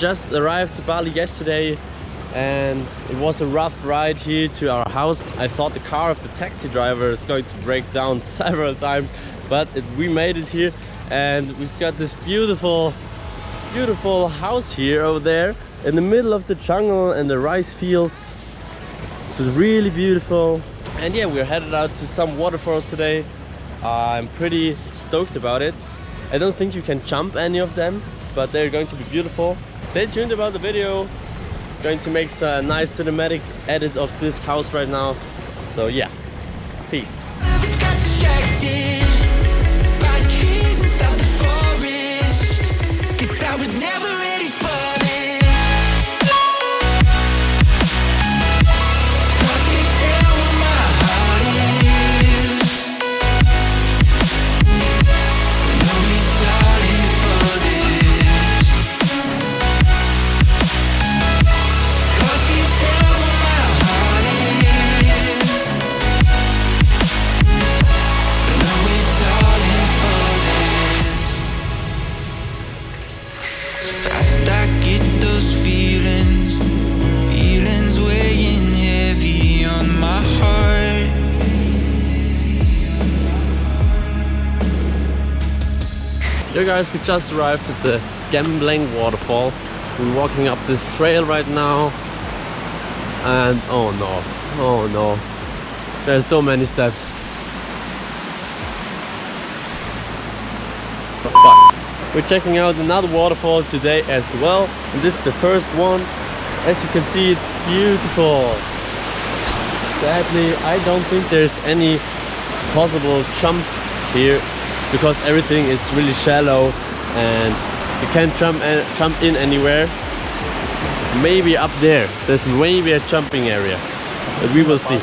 just arrived to Bali yesterday and it was a rough ride here to our house. I thought the car of the taxi driver is going to break down several times, but we made it here and we've got this beautiful house here over there in the middle of the jungle and the rice fields. So it's really beautiful. And yeah, we're headed out to some waterfalls today. I'm pretty stoked about it. I don't think you can jump any of them, but they're going to be beautiful. Stay tuned about the video. Going to make a nice cinematic edit of this house right now. So yeah, peace. Yo guys, we just arrived at the Gambling waterfall. We're walking up this trail right now and oh no, there's so many steps. But we're checking out another waterfall today as well, and this is the first one. As you can see, it's beautiful. Sadly, I don't think there's any possible jump here because everything is really shallow and you can't jump in anywhere. Maybe up there, there's maybe a jumping area, but we will see.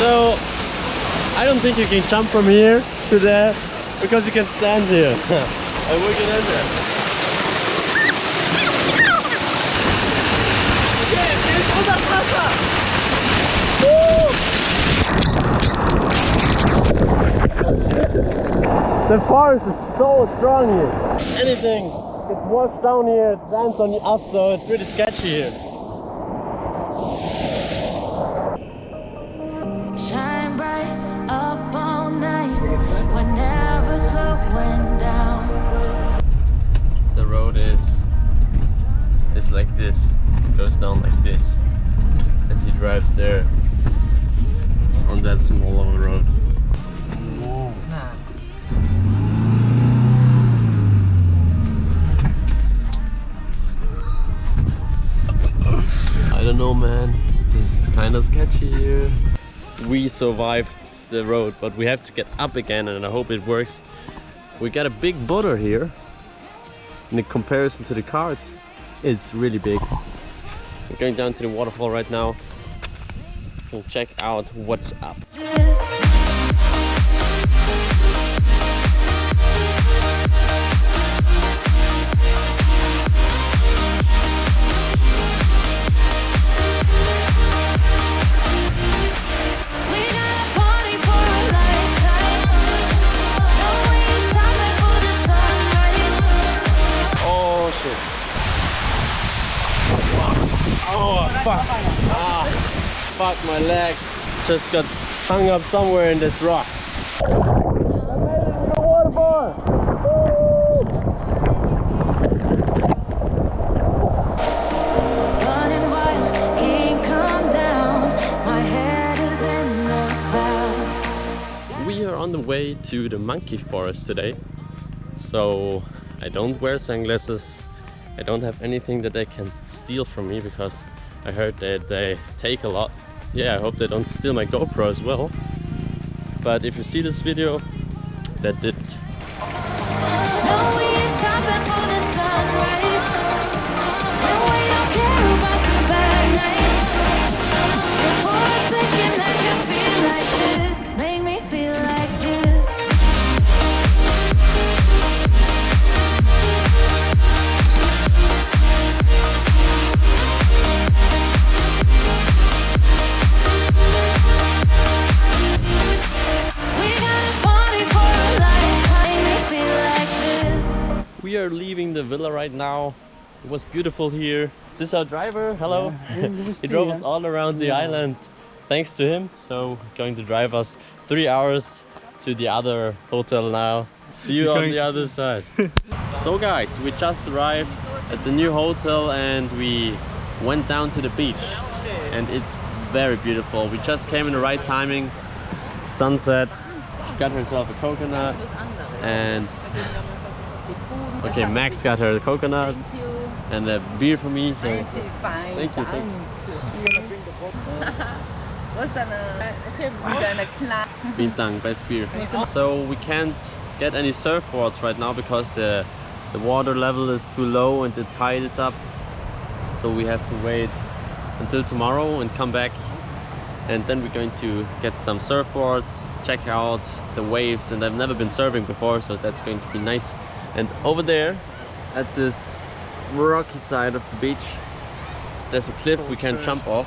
So I don't think you can jump from here to there because you can stand here. And we can end there. The forest is so strong here. Anything gets washed down here, it lands on us, so it's pretty sketchy here. The road is like this, it goes down like this, and he drives there on that small of a road. I don't know, man, this is kind of sketchy here. We survived the road, but we have to get up again, and I hope it works. We got a big boulder here. In comparison to the cars, it's really big. We're going down to the waterfall right now. We'll check out what's up. Oh fuck! Fuck, my leg just got hung up somewhere in this rock. Running wild, can't come down. My head is in the clouds. We are on the way to the monkey forest today, so I don't wear sunglasses. I don't have anything that they can steal from me because I heard that they take a lot. Yeah, I hope they don't steal my GoPro as well. But if you see this video, that did. Make me feel like this. are leaving the villa right now. It was beautiful here. This is our driver. Hello. Yeah. He drove us all around the island. Thanks to him. So going to drive us 3 hours to the other hotel now. See you on the other side. So guys, we just arrived at the new hotel and we went down to the beach. And it's very beautiful. We just came in the right timing. It's sunset. She got herself a coconut. And okay, Max got her the coconut and a beer for me. So thank you. Bintang, best beer. So we can't get any surfboards right now because the water level is too low and the tide is up. So we have to wait until tomorrow and come back. And then we're going to get some surfboards, check out the waves, and I've never been surfing before, so that's going to be nice. And over there, at this rocky side of the beach, there's a cliff we can jump off,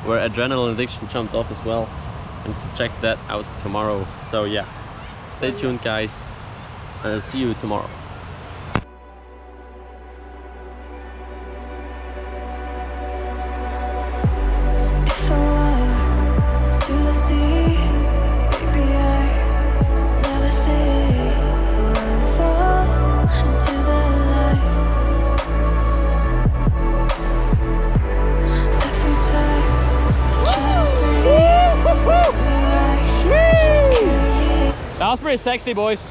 where Adrenaline Addiction jumped off as well, and to check that out tomorrow. So yeah, stay tuned guys, and I'll see you tomorrow. If I were to the sea, maybe I never say forever fall into the light. Every time I try to breathe, That was pretty sexy, boys.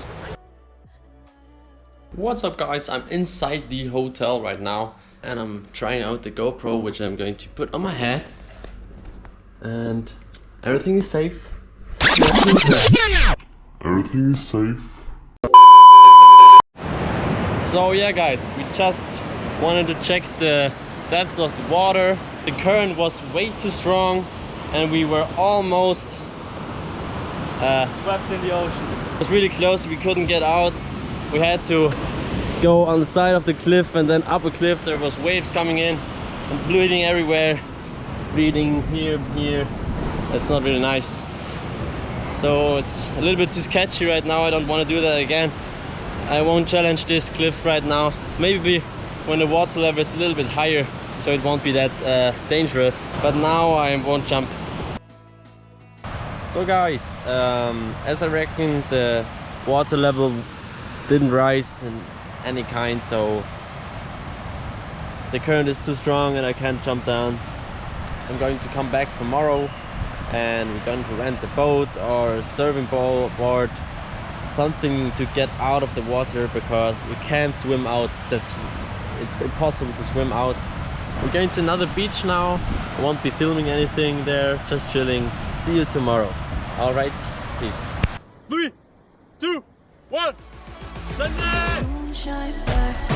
What's up guys, I'm inside the hotel right now and I'm trying out the GoPro, which I'm going to put on my head, and everything is safe. Everything is safe. So yeah guys, we just wanted to check the depth of the water. The current was way too strong and we were almost swept in the ocean. It was really close, we couldn't get out. We had to go on the side of the cliff and then up a cliff. There was waves coming in and bleeding everywhere. Bleeding here. That's not really nice. So it's a little bit too sketchy right now. I don't want to do that again. I won't challenge this cliff right now. Maybe when the water level is a little bit higher, so it won't be that dangerous. But now I won't jump. So guys, as I reckon the water level didn't rise in any kind, so the current is too strong and I can't jump down. I'm going to come back tomorrow and we're going to rent a boat or a surfing board, something to get out of the water because you can't swim out. It's impossible to swim out. We're going to another beach now. I won't be filming anything there, just chilling. See you tomorrow. Alright, peace. 3, 2, 1, Sunday! moonshine back.